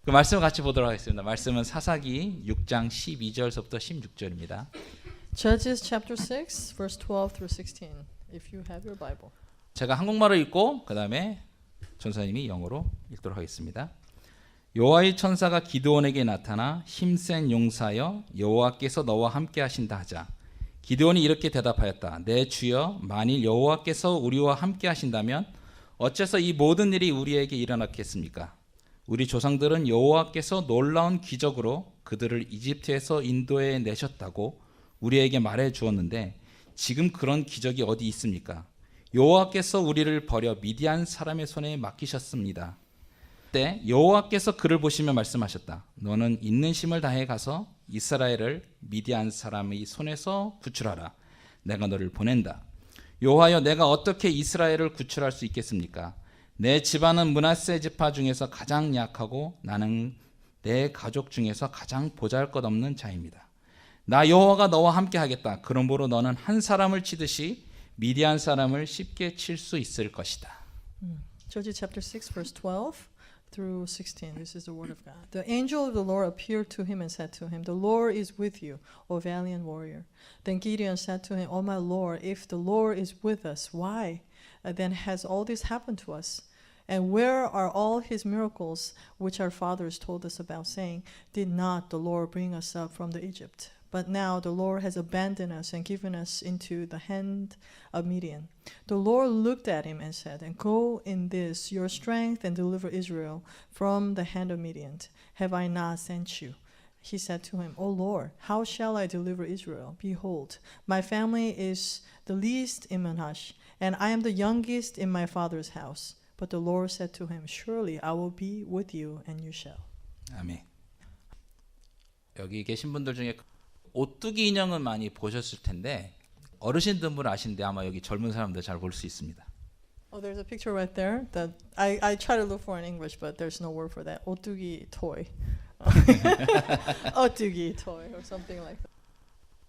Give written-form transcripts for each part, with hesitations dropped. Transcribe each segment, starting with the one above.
그 말씀을 같이 보도록 하겠습니다. 말씀은 사사기 6장 12절부터 16절입니다. Judges chapter 6 verse 12 through 16 if you have your Bible. 제가 한국말로 읽고 그 다음에 전사님이 영어로 읽도록 하겠습니다. 여호와의 천사가 기드온에게 나타나 힘센 용사여 여호와께서 너와 함께 하신다 하자. 기드온이 이렇게 대답하였다. 내 주여 만일 여호와께서 우리와 함께 하신다면 어째서 이 모든 일이 우리에게 일어났겠습니까? 우리 조상들은 여호와께서 놀라운 기적으로 그들을 이집트에서 인도해 내셨다고 우리에게 말해 주었는데 지금 그런 기적이 어디 있습니까? 여호와께서 우리를 버려 미디안 사람의 손에 맡기셨습니다. 그때 여호와께서 그를 보시며 말씀하셨다. 너는 있는 힘을 다해 가서 이스라엘을 미디안 사람의 손에서 구출하라. 내가 너를 보낸다. 여호와여 내가 어떻게 이스라엘을 구출할 수 있겠습니까? 내 집안은 므낫세 지파 중에서 가장 약하고 나는 내 가족 중에서 가장 보잘것없는 자입니다. 나 여호와가 너와 함께 하겠다. 그러므로 너는 한 사람을 치듯이 미디안 사람을 쉽게 칠 수 있을 것이다. Judges chapter 6 verse 12 through 16. This is the word of God. The angel of the Lord appeared to him and said to him, "The Lord is with you, O valiant warrior." Then Gideon said to him, "O my Lord, if the Lord is with us, why then has all this happened to us? And where are all his miracles which our fathers told us about, saying, Did not the Lord bring us up from the Egypt? But now the Lord has abandoned us and given us into the hand of Midian." The Lord looked at him and said, "And go in this your strength and deliver Israel from the hand of Midian. Have I not sent you?" He said to him, "O Lord, how shall I deliver Israel? Behold, my family is the least in Manasseh, and I am the youngest in my father's house." But the Lord said to him, "Surely I will be with you, and you shall." 아멘. 여기 계신 분들 중에 오뚜기 인형은 많이 보셨을 텐데 어르신들은 아시는데 아마 여기 젊은 사람들 잘 볼 수 있습니다. Oh, there's a picture right there that I try to look for in English, but there's no word for that. 오뚜기 toy. 오뚜기 toy or something like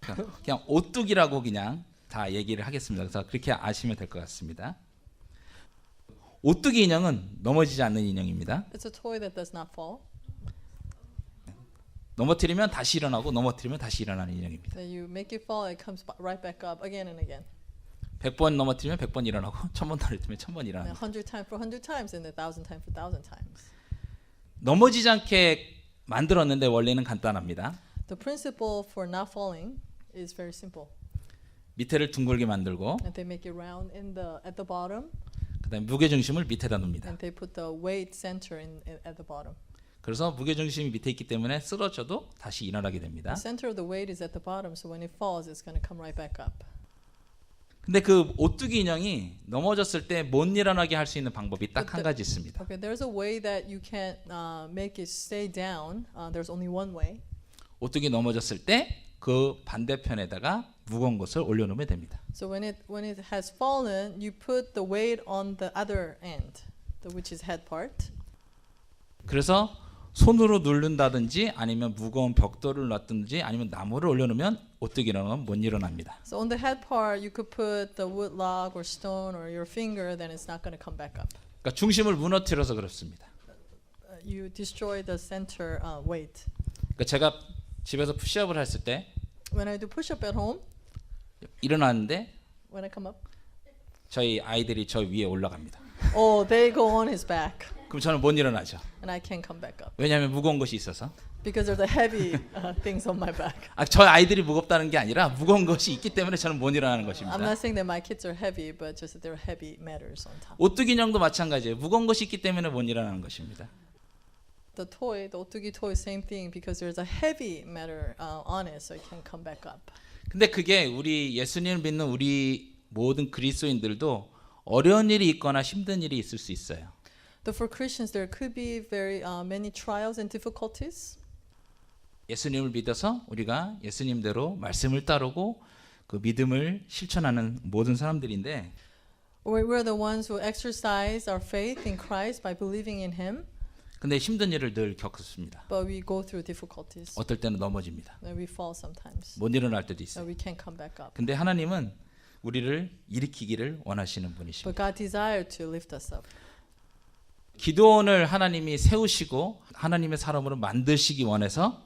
that. 그냥 오뚜기라고 그냥 다 얘기를 하겠습니다. 그래서 그렇게 아시면 될 것 같습니다. 오뚜기 인형은 넘어지지 않는 인형입니다. It's a toy that does not fall. 넘어뜨리면 다시 일어나고 넘어뜨리면 다시 일어나는 인형입니다. That you make it fall, it comes right back up again and again. 100번 넘어뜨리면 100번 일어나고 1000번 넘어뜨리면 1000번 일어나는. 100 times for 100 times and 1000 times for 1000 times. 넘어지지 않게 만들었는데 원리는 간단합니다. The principle for not falling is very simple. 밑에를 둥글게 만들고 And they make it round at the bottom. 그다음에 무게 중심을 밑에다 놓습니다. And they put the weight center at the bottom. 그래서 무게 중심이 밑에 있기 때문에 쓰러져도 다시 일어나게 됩니다. The center of the weight is at the bottom, so when it falls, it's going to come right back up. 근데 그 오뚜기 인형이 넘어졌을 때 못 일어나게 할 수 있는 방법이 딱 한 가지 있습니다. Okay, there's a way that you can make it stay down. There's only one way. 오뚜기 넘어졌을 때 그 반대편에다가 무거운 것을 올려놓으면 됩니다. So when it has fallen, you put the weight on the other end, which is head part. 그래서 손으로 누른다든지 아니면 무거운 벽돌을 놨든지 아니면 나무를 올려놓으면 오뚜기 인형은 못 일어납니다. So on the head part, you could put the wood log or stone or your finger, then it's not going to come back up. 그러니까 중심을 무너뜨려서 그렇습니다. You destroy the center weight. 그러니까 제가 집에서 푸시업을 했을 때 When I do push-up at home, 일어나는데 when I come up, 저희 아이들이 저 위에 올라갑니다. oh, they go on his back, 그럼 저는 못 일어나죠. and I can't come back up 왜냐하면 무거운 것이 있어서. because there's the heavy things on my back. 저 아이들이 무겁다는 게 아니라 무거운 것이 있기 때문에 저는 못 일어나는 I'm 것입니다. not saying that my kids are heavy, but just that they're heavy matters on top. 오뚜기 인형도 마찬가지예요. 무거운 것이 있기 때문에 못 일어나는 것입니다. The 오뚜기 toy, same thing because there's a heavy matter on it, so it can come back up. 근데 그게 우리 예수님을 믿는 우리 모든 그리스도인들도 어려운 일이 있거나 힘든 일이 있을 수 있어요. But for Christians, there could be very many trials and difficulties. 예수님을 믿어서 우리가 예수님대로 말씀을 따르고 그 믿음을 실천하는 모든 사람들인데 We're the ones who exercise our faith in Christ by believing in Him. 근데 힘든 일을 늘 겪습니다. But we go through difficulties. 어떨 때는 넘어집니다. We fall sometimes. 못 일어날 때도 So 있어요. we can't come back up. 근데 하나님은 우리를 일으키기를 원하시는 But 분이십니다. God desires to lift us up. 기드온을 하나님이 세우시고 하나님의 사람으로 만드시기 원해서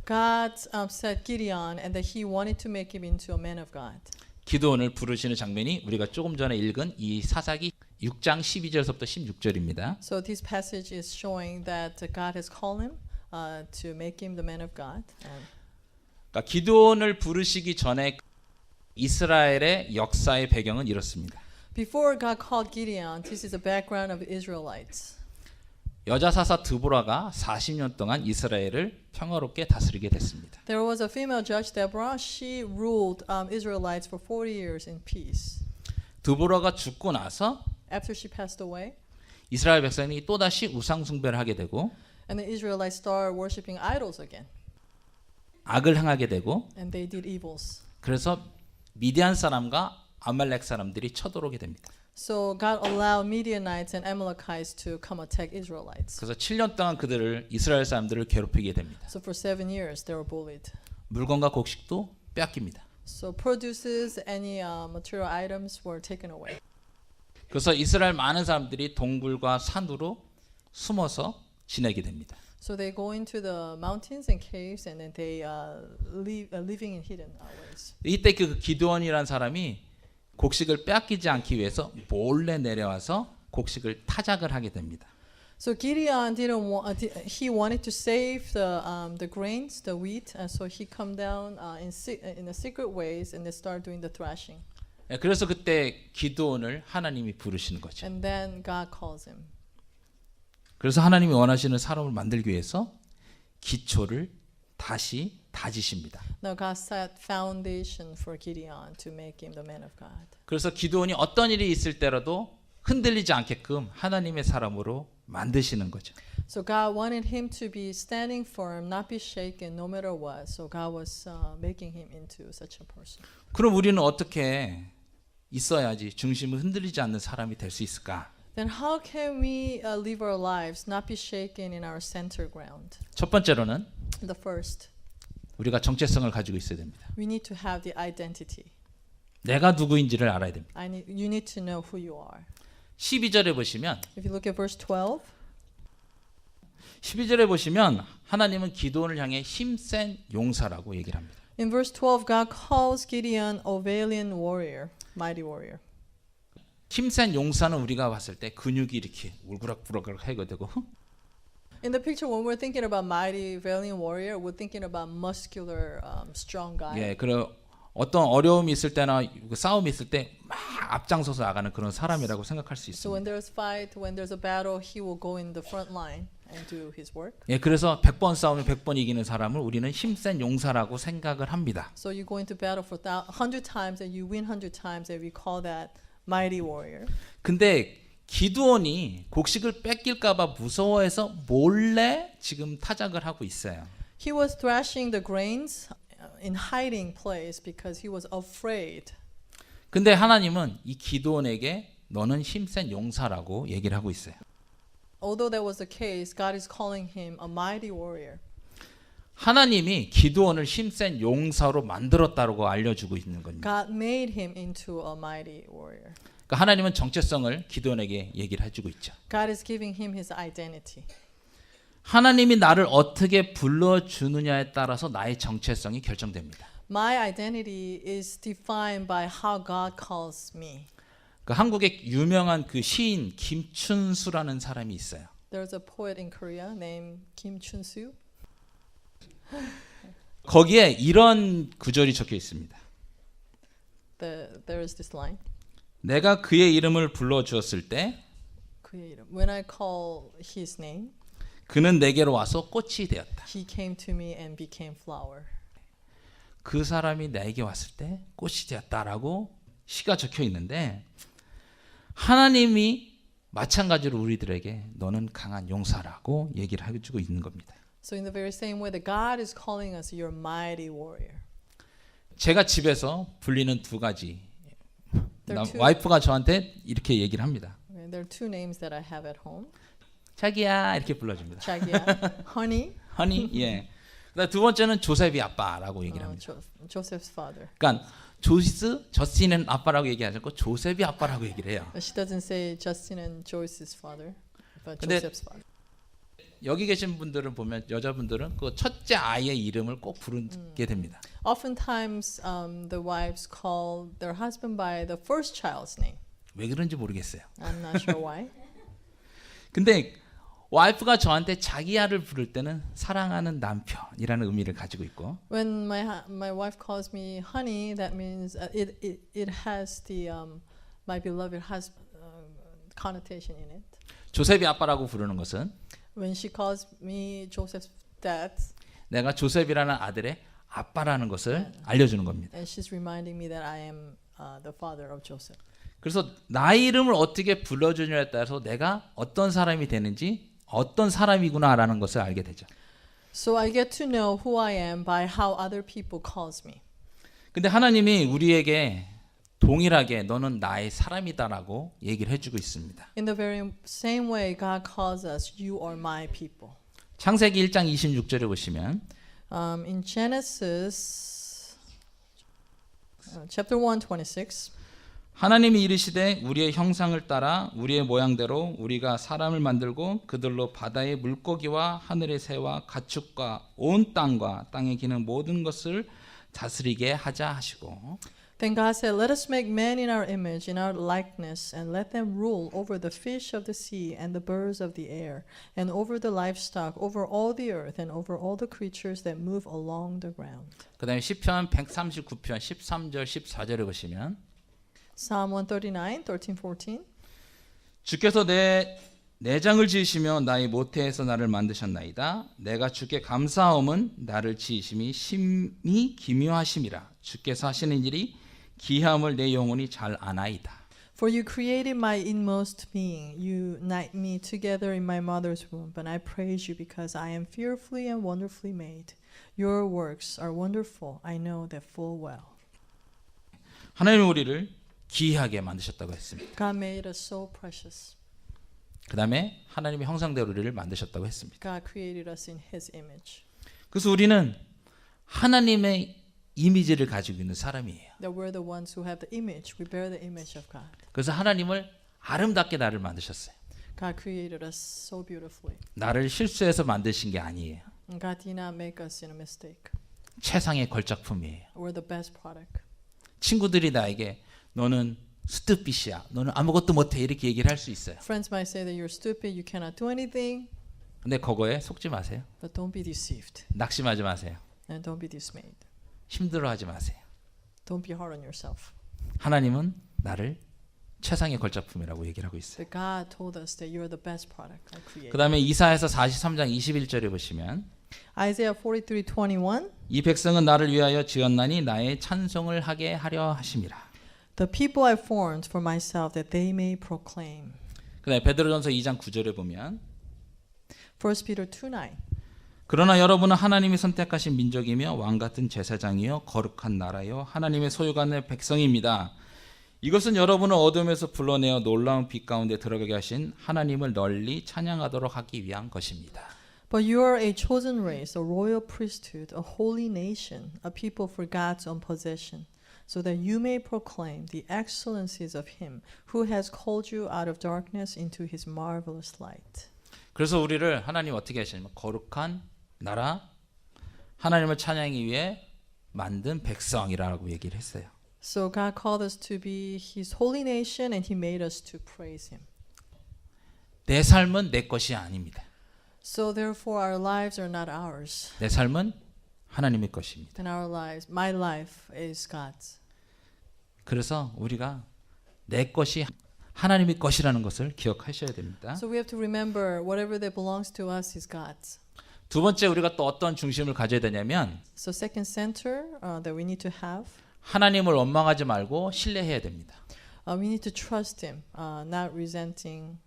God set Gideon and that he wanted to make him into a man of God. 기드온을 부르시는 장면이 우리가 조금 전에 읽은 이 사사기 6장 12절에서부터 16절입니다. So this passage is showing that God has called him to make him the man of God. And 그러니까 기드온을 부르시기 전에 이스라엘의 역사의 배경은 이렇습니다. before God called Gideon, this is the background of Israelites. 여자 사사 드보라가 40년 동안 이스라엘을 평화롭게 다스리게 됐습니다. There was a female judge, Deborah. She ruled Israelites for 40 years in peace. 드보라가 죽고 나서 After she passed away, 이스라엘 백성이 또다시 우상 숭배를 하게 되고 and the Israelites started worshiping idols again, 악을 행하게 되고 and they did evils. 그래서 미디안 사람과 아말렉 사람들이 쳐들어오게 됩니다. So God allowed Midianites and Amalekites to come attack Israelites. 그래서 7년 동안 그들을 이스라엘 사람들을 괴롭히게 됩니다. So for 7 years they were bullied. 물건과 곡식도 빼앗깁니다. So produces, any material items were taken away. 그래서 이스라엘 많은 사람들이 동굴과 산으로 숨어서 지내게 됩니다. So they go into the mountains and caves, and then they living in hidden ways. 이때 그 기드온이라는 사람이 곡식을 빼앗기지 않기 위해서 몰래 내려와서 곡식을 타작을 하게 됩니다. So Gideon didn't want. He wanted to save the grains, the wheat, and so he come down in the secret ways, and they start doing the thrashing. 그래서 그때 기드온을 하나님이 부르시는 거죠. And then God calls him. 그래서 하나님이 원하시는 사람을 만들기 위해서 기초를 다시 다지십니다. Now God set foundation for Gideon to make him the man of God. 그래서 기드온이 어떤 일이 있을 때라도 흔들리지 않게끔 하나님의 사람으로 만드시는 거죠. So God wanted him to be standing firm, not be shaken, no matter what. So God was making him into such a person. 그럼 우리는 어떻게 있어야지 중심을 흔들리지 않는 사람이 될 수 있을까? Then how can we live our lives, not be shaken in our center ground? 첫 번째로는 The first, 우리가 정체성을 가지고 있어야 됩니다. we need to have the identity. 내가 누구인지를 알아야 됩니다. You need to know who you are. 12절에 보시면 If you look at verse 12, 12절에 보시면 하나님은 기드온을 향해 힘센 용사라고 얘기를 합니다. in verse 12, God calls Gideon a valiant warrior, mighty warrior. 힘센 용사는 우리가 봤을 때 근육이 이렇게 울그락부락락 해가 되고 In the picture, when we're thinking about mighty, valiant warrior, we're thinking about muscular, strong guy. 예, 그리고 어떤 어려움이 있을 때나 싸움이 있을 때 막 앞장서서 나가는 그런 사람이라고 생각할 수 So when 있습니다. there's fight, when there's a battle, he will go in the front line and do his work. 예, 그래서 100번 싸우면 100번 이기는 사람을 우리는 힘센 용사라고 생각을 합니다. So you go into battle for 100 times and you win 100 times, and we call that mighty warrior. 근데 기드온이 곡식을 뺏길까봐 무서워해서 몰래 지금 타작을 하고 있어요. He was thrashing the grains in hiding place because he was afraid. 근데 하나님은 이 기드온에게 너는 힘센 용사라고 얘기를 하고 있어요. Although that was the case, God is calling him a mighty warrior. 하나님이 기드온을 힘센 용사로 만들었다고 알려주고 있는 겁니다. God made him into a mighty warrior. 그러니까 하나님은 정체성을 기드온에게 얘기를 해주고 있죠. God is giving him his identity. 하나님이 나를 어떻게 불러주느냐에 따라서 나의 정체성이 결정됩니다. My identity is defined by how God calls me. 그 한국의 유명한 그 시인 김춘수라는 사람이 있어요. There's a poet in Korea named Kim Chun-soo. 거기에 이런 구절이 적혀 있습니다. There is this line. 내가 그의 이름을 불러주었을 때 그의 이름. When I call his name, 그는 내게로 와서 꽃이 되었다. he came to me and became flower. 그 사람이 나에게 왔을 때 꽃이 되었다라고 시가 적혀 있는데 하나님이 마찬가지로 우리들에게 너는 강한 용사라고 얘기를 해주고 있는 겁니다. So in the very same way that God is calling us, you're a mighty warrior. 제가 집에서 불리는 두 가지. There are two, 와이프가 저한테 이렇게 얘기를 합니다. there are two names that I have at home. 자기야 이렇게 불러줍니다. 자기야, honey. 허니 예. 그다음 두 번째는 조셉이 아빠라고 얘기를 합니다. Joseph's father. 그러니까 저스틴은 아빠라고 얘기하지 않고 조셉이 아빠라고 얘기를 해요. She doesn't say Justin and Joyce's father. but 근데 Joseph's father. 여기 계신 분들은 보면 여자분들은 그 첫째 아이의 이름을 꼭 부르게 됩니다. Oftentimes, the wives call their husband by the first child's name. 왜 그런지 모르겠어요. I'm not sure why. 근데 와이프가 저한테 자기야를 부를 때는 사랑하는 남편이라는 의미를 가지고 있고 When my wife calls me honey, that means it has the my beloved husband connotation in it. 조셉이 아빠라고 부르는 것은 When she calls me Joseph's dad, 내가 조셉이라는 아들의 아빠라는 것을 알려주는 겁니다. and she's reminding me that I am the father of Joseph. 그래서 나의 이름을 어떻게 불러주냐에 따라서 내가 어떤 사람이 되는지 어떤 사람이구나라는 것을 알게 되죠. So I get to know who I am by how other people calls me. 근데 하나님이 우리에게 동일하게 너는 나의 사람이다라고 얘기를 해주고 있습니다. In the very same way, God calls us, "You are my people." 창세기 1장 26절에 보시면 In Genesis chapter 1:26, 하나님이 이르시되 우리의 형상을 따라 우리의 모양대로 우리가 사람을 만들고 그들로 바다의 물고기와 하늘의 새와 가축과 온 땅과 땅에 기는 모든 것을 다스리게 하자 하시고 then God said, "Let us make man in our image, in our likeness, and let them rule over the fish of the sea and the birds of the air, and over the livestock, over all the earth, and over all the creatures that move along the ground." 그다음에 시편 139편 13절 14절에 보시면 Psalm 139, 13, 14. 주께서 내 내장을 지으시며 나의 모태에서 나를 만드셨나이다. 내가 주께 감사함은 나를 지으심이 심히 기묘하심이라. 주께서 하시는 일이 기함을 내 영혼이 잘 아나이다. For you created my inmost being. You knit me together in my mother's womb. But I praise you because I am fearfully and wonderfully made. Your works are wonderful. I know that full well. 하나님은 우리를 기이하게 만드셨다고 했습니다. God made us so precious. 그 다음에 하나님의 형상대로 우리를 만드셨다고 했습니다. God created us in His image. 그래서 우리는 하나님의 이미지를 가지고 있는 사람이에요. That we're the ones who have the image. We bear the image of God. 그래서 하나님을 아름답게 나를 만드셨어요. God created us so beautifully. 나를 실수해서 만드신 게 아니에요. And God did not make us in a mistake. 최상의 걸작품이에요. We're the best product. 친구들이 나에게 너는 스투핏이야. 너는 아무것도 못해. 이렇게 얘기를 할 수 있어요. Friends might say that you're stupid, you cannot do anything, 근데 그거에 속지 마세요. but don't be deceived 낙심하지 마세요. and don't be dismayed. 힘들어하지 마세요. Don't be hard on yourself. 하나님은 나를 최상의 걸작품이라고 얘기를 하고 있어요. But God told us that you're the best product I created. 그 다음에 이사야서 43장 21절에 보시면 Isaiah 43:21. 이 백성은 나를 위하여 지었나니 나의 찬송을 하게 하려 하심이라. The people I formed for myself that they may proclaim. 그다음에 베드로전서 2장 9절에 보면 1 Peter 2:9. 그러나 여러분은 하나님이 선택하신 민족이며 왕 같은 제사장이요 거룩한 나라요 하나님의 소유가 된 백성입니다. 이것은 여러분을 어둠에서 불러내어 놀라운 빛 가운데 들어가게 하신 하나님을 널리 찬양하도록 하기 위한 것입니다. But you are a chosen race, a royal priesthood, a holy nation, a people for God's own possession, so that you may proclaim the excellencies of him who has called you out of darkness into his marvelous light. 그래서 우리를 하나님 어떻게 하시냐면 거룩한 나라, 하나님을 찬양하기 위해 만든 백성이라고 얘기를 했어요. So God called us to be his holy nation and he made us to praise him. 내 삶은 내 것이 아닙니다. So therefore our lives are not ours. 내 삶은 하나님의 것입니다. And our lives, my life is God's. 그래서 우리가 내 것이 하나님의 것이라는 것을 기억하셔야 됩니다. So we have to remember whatever that belongs to us is God's. 두 번째 우리가 또 어떤 중심을 가져야 되냐면 So second center that we need to have, 하나님을 원망하지 말고 신뢰해야 됩니다. we need to trust him, not resenting.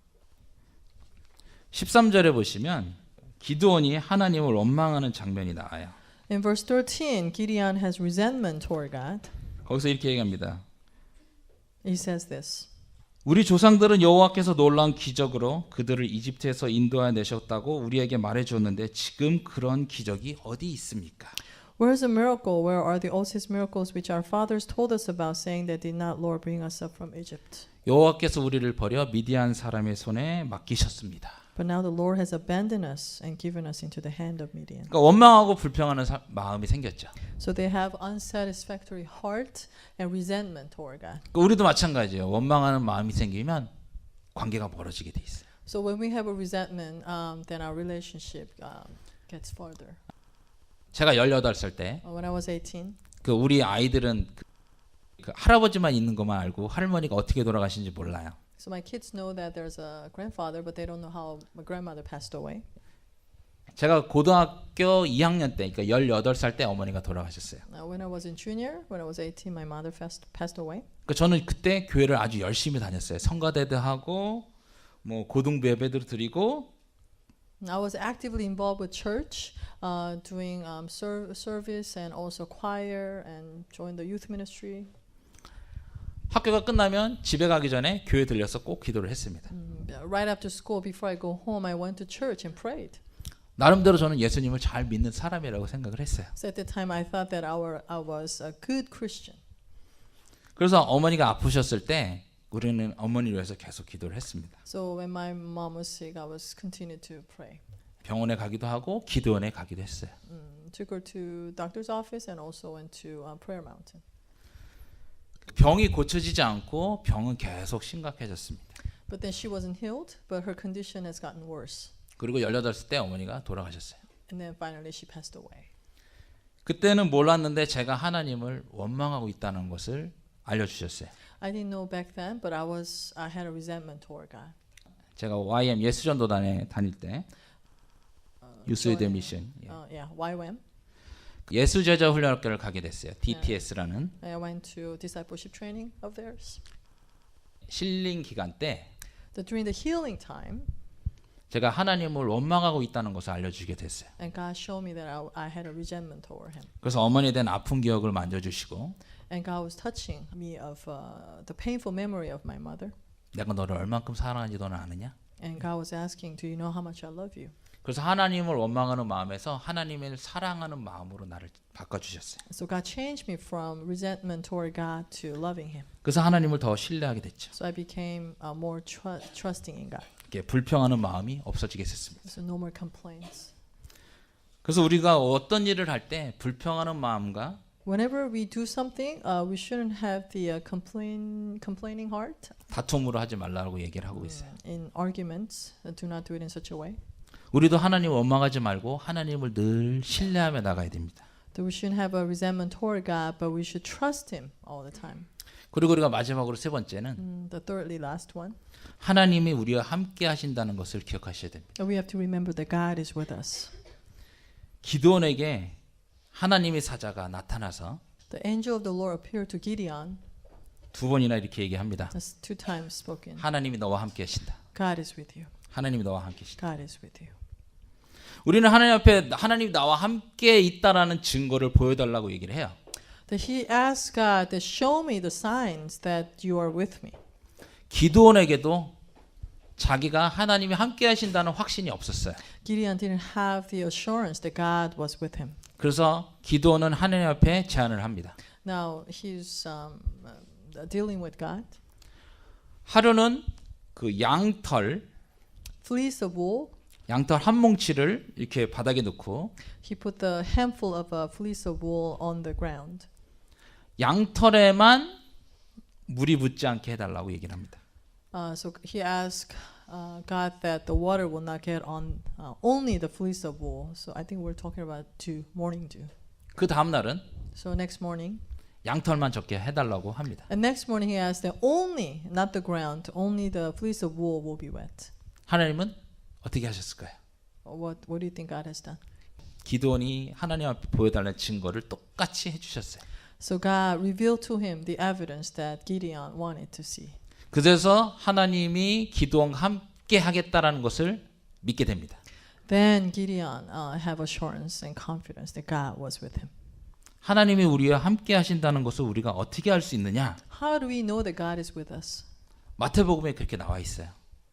13절에 보시면 기드온이 하나님을 원망하는 장면이 나와요. In verse 13, Gideon has resentment toward God. 거기서 이렇게 얘기합니다. He says this. 우리 조상들은 여호와께서 놀라운 기적으로 그들을 이집트에서 인도하여 내셨다고 우리에게 말해 주었는데 지금 그런 기적이 어디 있습니까? Where is the miracle? Where are the oldest miracles which our fathers told us about, saying that did not Lord bring us up from Egypt? 여호와께서 우리를 버려 미디안 사람의 손에 맡기셨습니다. But now the Lord has abandoned us and given us into the hand of Midian. 그러니까 원망하고 불평하는 마음이 생겼죠. So they have unsatisfactory heart and resentment toward God. 그러니까 우리도 마찬가지예요. 원망하는 마음이 생기면 관계가 멀어지게 돼 있어요. So when we have a resentment, then our relationship gets further. 제가 18살 때 When I was 18, 그 우리 아이들은 그 할아버지만 있는 것만 알고 할머니가 어떻게 돌아가신지 몰라요. so my kids know that there's a grandfather, but they don't know how my grandmother passed away. 제가 고등학교 2학년 때, 그러니까 18살 때 어머니가 돌아가셨어요. When I was in junior, when I was 18, my mother passed away. 그러니까 저는 그때 교회를 아주 열심히 다녔어요. 성가대도 하고 뭐 고등부 예배도 드리고 I was actively involved with church, doing service and also choir and joined the youth ministry. 학교가 끝나면 집에 가기 전에 교회 들려서 꼭 기도를 했습니다. Right after school, before I go home, I went to church and prayed. 나름대로 저는 예수님을 잘 믿는 사람이라고 생각을 했어요. So at the time, I thought that I was a good Christian. 그래서 어머니가 아프셨을 때 우리는 어머니를 위해서 계속 기도를 했습니다. So when my mom was sick, I was continued to pray. 병원에 가기도 하고 기도원에 가기도 했어요. Took her to doctor's office and also went to Prayer Mountain. 병이 고쳐지지 않고 병은 계속 심각해졌습니다. But then she wasn't healed, but her condition has gotten worse. 그리고 18살 때 어머니가 돌아가셨어요. And then finally she passed away. 그때는 몰랐는데 제가 하나님을 원망하고 있다는 것을 알려주셨어요. I didn't know back then, but I had a resentment toward God. 제가 YM 예수전도단에 다닐 때 유스위드 미션 YWAM. 예수제자 훈련학교를 가게 됐어요. DTS라는 I went to discipleship training of theirs. 실링 기간 때 During the healing time, 제가 하나님을 원망하고 있다는 것을 알려주게 됐어요. and God showed me that I had a resentment toward Him. 그래서 어머니에 대한 아픈 기억을 만져주시고 And God was touching me of the painful memory of my mother. 내가 너를 얼만큼 사랑하는지 너는 아느냐? And God was asking, do you know how much I love you? 그래서 하나님을 원망하는 마음에서 하나님을 사랑하는 마음으로 나를 바꿔주셨어요. So God changed me from resentment toward God to loving Him. 그래서 하나님을 더 신뢰하게 됐죠. So I became more trusting in God. 이렇게 불평하는 마음이 없어지게 됐습니다. So no more complaints. 그래서 우리가 어떤 일을 할 때 불평하는 마음과 Whenever we do something, we shouldn't have the complaining heart. 다툼으로 하지 말라고 얘기를 하고 있어요. In arguments, do not do it in such a way. 우리도 하나님 원망하지 말고 하나님을 늘 신뢰하며 나가야 됩니다. That we shouldn't have a resentment toward God, but we should trust Him all the time. 그리고 우리가 마지막으로 세 번째는 The thirdly last one, 하나님이 우리와 함께 하신다는 것을 기억하셔야 됩니다. we have to remember that God is with us. 기드온에게 하나님의 사자가 나타나서 The angel of the Lord appeared to Gideon. 두 번이나 이렇게 얘기합니다. That's 2 times spoken. 하나님이 너와 함께 하신다. God is with you. 하나님이 너와 함께 하신다. God is with you. 우리는 하나님 앞에 하나님이 나와 함께 있다라는 증거를 보여달라고 얘기를 해요. That he asked God to show me the signs that you are with me. 기드온에게도 자기가 하나님이 함께 하신다는 확신이 없었어요. Gideon didn't have the assurance that God was with him. 그래서 기드온은 하나님 앞에 제안을 합니다. Now he's dealing with God. 하루는 그 양털 Fleece of wool. 양털 한 뭉치를 이렇게 바닥에 놓고 He put the handful of fleece of wool on the ground. 양털에만 물이 붙지 않게 해달라고 얘기를 합니다. So he asked God that the water will not get on only the fleece of wool. So I think we're talking about dew, morning dew. 그 다음 날은 So next morning, 양털만 적게 해달라고 합니다. and next morning he asked that only, not the ground, only the fleece of wool will be wet. 하나님은 어떻게 하셨을까요? What do you think God has done? 기드온이 하나님 앞에 보여달라는 증거를 똑같이 해주셨어요. So God revealed to him the evidence that Gideon wanted to see. 그래서 하나님이 기드온과 함께 하겠다라는 것을 믿게 됩니다. Then Gideon have assurance and confidence that God was with him. 하나님이 우리와 함께 하신다는 것을 우리가 어떻게 알 수 있느냐? How do we know that God is with us? 마태복음에 그렇게 나와 있어요.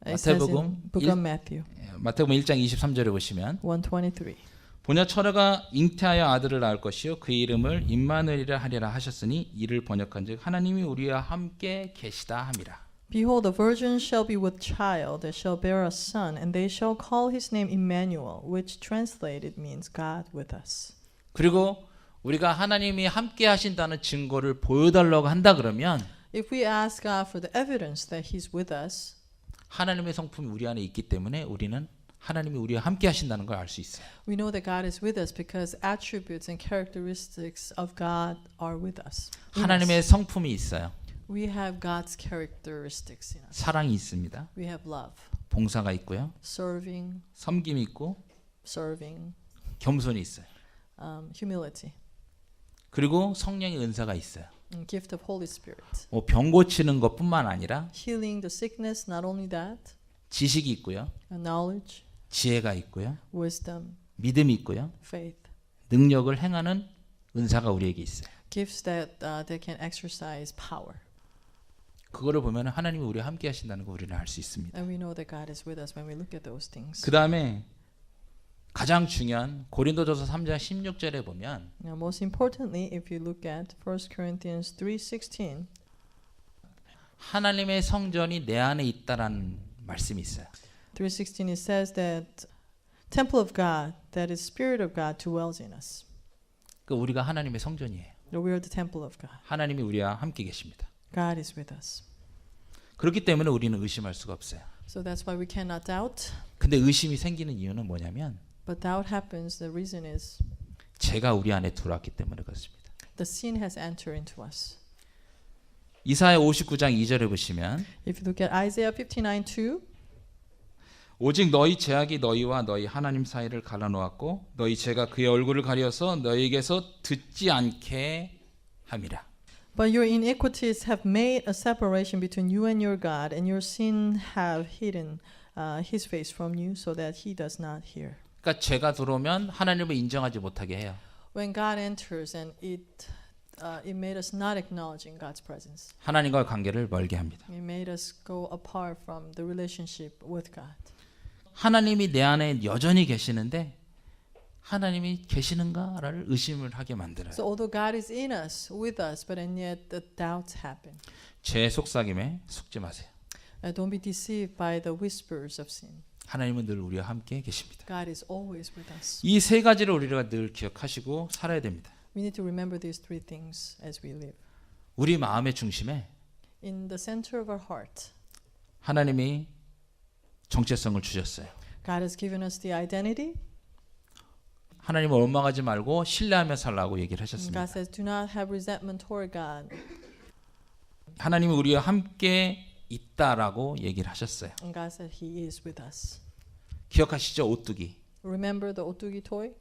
It says in 마태복음 Book of Matthew 1장 23절에 보시면 1:23. 보냐 처녀가 잉태하여 아들을 낳을 것이요 그 이름을 임마누엘이라 하리라 하셨으니 이를 번역한즉 하나님이 우리와 함께 계시다 함이라. Behold, the virgin shall be with child, and shall bear a son, and they shall call his name Emmanuel, which translated means God with us. 그리고 우리가 하나님이 함께 하신다는 증거를 보여달라고 한다 그러면 If we ask God for the evidence that he's with us, 하나님의 성품이 우리 안에 있기 때문에 우리는 하나님이 우리와 함께 하신다는 걸 알 수 있어요. we know that God is with us because attributes and characteristics of God are with us. 하나님의 성품이 있어요. We have God's characteristics in us. 사랑이 있습니다. We have love, 봉사가 있고요. serving, 섬김이 있고 serving, 겸손이 있어요. humility, 그리고 성령의 은사가 있어요. and gift of Holy Spirit. 병 고치는 것뿐만 아니라 Healing the sickness, not only that, 지식이 있고요. knowledge, 지혜가 있고요. wisdom, 믿음이 있고요. faith, 능력을 행하는 은사가 우리에게 있어요. gifts that can exercise power. 그거를 보면 하나님이 우리와 함께 하신다는 거 우리는 알 수 있습니다. And we know that God is with us when we look at those things. 그 다음에 가장 중요한 고린도전서 3장 16절에 보면 Now, most importantly, if you look at 1 Corinthians 3:16, 하나님의 성전이 내 안에 있다라는 말씀이 있어요. 3:16 it says that temple of God, that is Spirit of God dwells in us. 그 우리가 하나님의 성전이에요. That we are the temple of God. 하나님이 우리와 함께 계십니다. God is with us. 그렇기 때문에 우리는 의심할 수가 없어요. So that's why we cannot doubt. 근데 의심이 생기는 이유는 뭐냐면 But doubt happens. The reason is 죄가 우리 안에 들어왔기 때문에 그렇습니다. the sin has entered into us. 이사야 59장 2절에 보시면 If you look at Isaiah 59:2, 오직 너희 죄악이 너희와 너희 하나님 사이를 갈라놓았고 너희 죄가 그의 얼굴을 가려서 너희에게서 듣지 않게 함이라. but your iniquities have made a separation between you and your God, and your sin have hidden his face from you, so that he does not hear. 그러니까 죄가 들어오면 하나님을 인정하지 못하게 해요. When God enters, and it made us not acknowledging God's presence. 하나님과의 관계를 멀게 합니다. It made us go apart from the relationship with God. 하나님이 내 안에 여전히 계시는데 하나님이 계시는가를 의심을 하게 만들어요. So although God is in us, with us, but and yet the doubts happen. 죄 속삭임에 속지 마세요. Don't be deceived by the whispers of sin. 하나님은 늘 우리와 함께 계십니다. God is always with us. 이 세 가지를 우리가 늘 기억하시고 살아야 됩니다. We need to remember these three things as we live. 우리 마음의 중심에 In the center of our heart, 하나님이 정체성을 주셨어요. God has given us the identity. 하나님을 원망하지 말고 신뢰하며 살라고 얘기를 God 하셨습니다. says, do not have resentment toward God. 하나님이 우리와 함께 있다라고 얘기를 하셨어요. And God said He is with us. 기억하시죠? 오뚜기. Remember the otugi toy?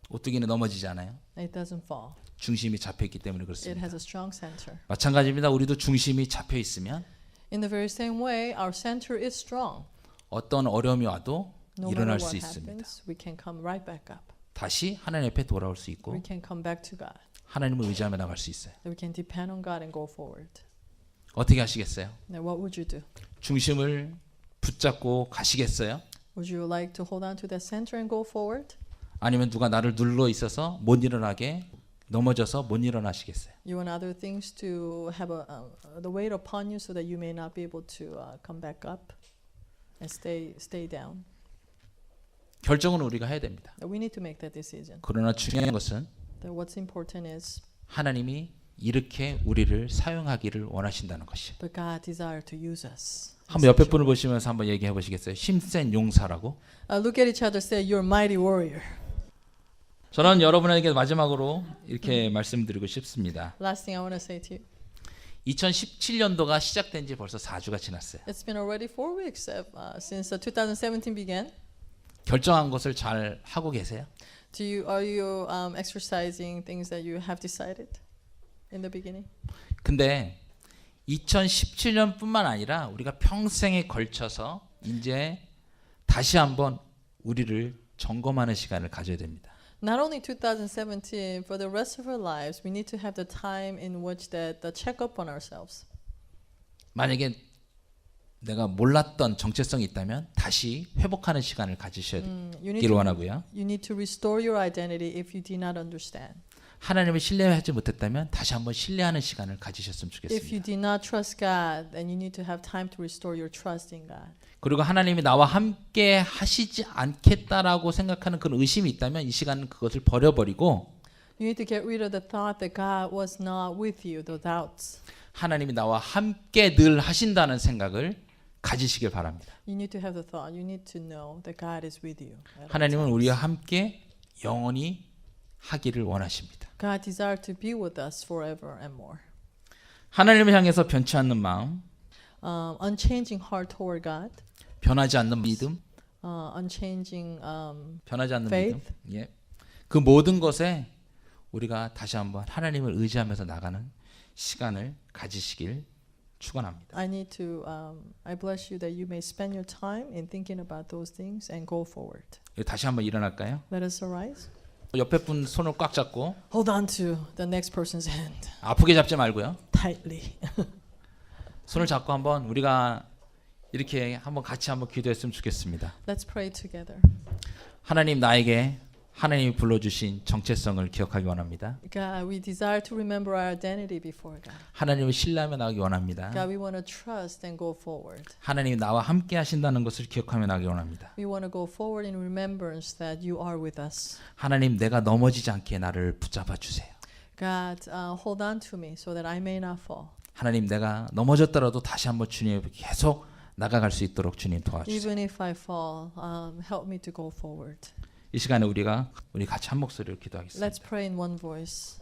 오뚜기는 넘어지지 않아요. It doesn't fall. 중심이 잡혀 있기 때문에 It 그렇습니다. has a strong center. 마찬가지입니다. 우리도 중심이 잡혀 있으면 In the very same way, our center is strong. 어떤 어려움이 와도 No 일어날 matter 수 what 있습니다. happens, we can come right back up. 다시 하나님 앞에 돌아올 수 있고 We can come back to God. 하나님을 의지하며 나갈 수 있어요. That we can depend on God and go forward. 어떻게 하시겠어요? Now, what would you do? 중심을 붙잡고 가시겠어요? Would you like to hold on to that center and go forward? 아니면 누가 나를 눌러 있어서 못 일어나게 넘어져서 못 일어나시겠어요? You want other things to have the weight upon you so that you may not be able to come back up and stay down. 결정은 우리가 해야 됩니다. We need to make that decision. 그러나 중요한 것은 That what's important is 하나님이 이렇게 우리를 사용하기를 원하신다는 것이에요. but God desire to use us. 한번 옆에 분을 보시면서 한번 얘기해 보시겠어요? 힘센 용사라고. Look at each other. Say, "You're a mighty warrior." 저는 여러분에게 마지막으로 이렇게 말씀드리고 싶습니다. Last thing I want to say to you. 2017년도가 시작된 지 벌써 4주가 지났어요. It's been already 4 weeks since 2017 began. 결정한 것을 잘 하고 계세요? Are you exercising things that you have decided in the beginning? 근데 2017년뿐만 아니라 우리가 평생에 걸쳐서 이제 다시 한번 우리를 점검하는 시간을 가져야 됩니다. Not only 2017, for the rest of our lives, we need to have the time in which that check up on ourselves. 만약에 내가 몰랐던 정체성이 있다면 다시 회복하는 시간을 가지셔야 되기를 원하고요. You need to restore your identity if you did not understand. 하나님을 신뢰하지 못했다면 다시 한번 신뢰하는 시간을 가지셨으면 If you 좋겠습니다. did not trust God, then you need to have time to restore your trust in God. 그리고 하나님이 나와 함께 하시지 않겠다라고 생각하는 그런 의심이 있다면 이 시간은 그것을 버려버리고 You need to get rid of the thought that God was not with you, the doubts. 하나님이 나와 함께 늘 하신다는 생각을 가지시길 바랍니다. You need to have the thought. You need to know that God is with you. at all 하나님은 times. 우리와 함께 영원히 하기를 원하십니다. God desires to be with us forever and more. 하나님을 향해서 변치 않는 마음, Unchanging heart toward God. 변하지 않는 믿음, Unchanging 변하지 않는 faith. 믿음. 예. 그 모든 것에 우리가 다시 한번 하나님을 의지하면서 나가는 시간을 가지시길 축원합니다. I bless you that you may spend your time in thinking about those things and go forward. 다시 한번 일어날까요? Let us arise. 옆에 분 손을 꽉 잡고 Hold on to the next person's hand 아프게 잡지 말고요. tightly. 손을 잡고 한번 우리가 이렇게 한번 같이 한번 기도했으면 좋겠습니다. Let's pray together. 하나님 나에게 하나님이 불러주신 정체성을 기억하기 원합니다. God, we desire to remember our identity before God. 하나님을 신뢰하며 나가기 원합니다. God, we want to trust and go forward. 하나님이 나와 함께 하신다는 것을 기억하며 나가기 원합니다. We want to go forward in remembrance that you are with us. 하나님 내가 넘어지지 않게 나를 붙잡아 주세요. God, hold on to me so that I may not fall. 하나님 내가 넘어졌더라도 다시 한번 주님 계속 나가갈 수 있도록 주님 도와주세요. Even if I fall, help me to go forward. 이 시간에 우리 같이 한 목소리로 기도하겠습니다. Let's pray in one voice.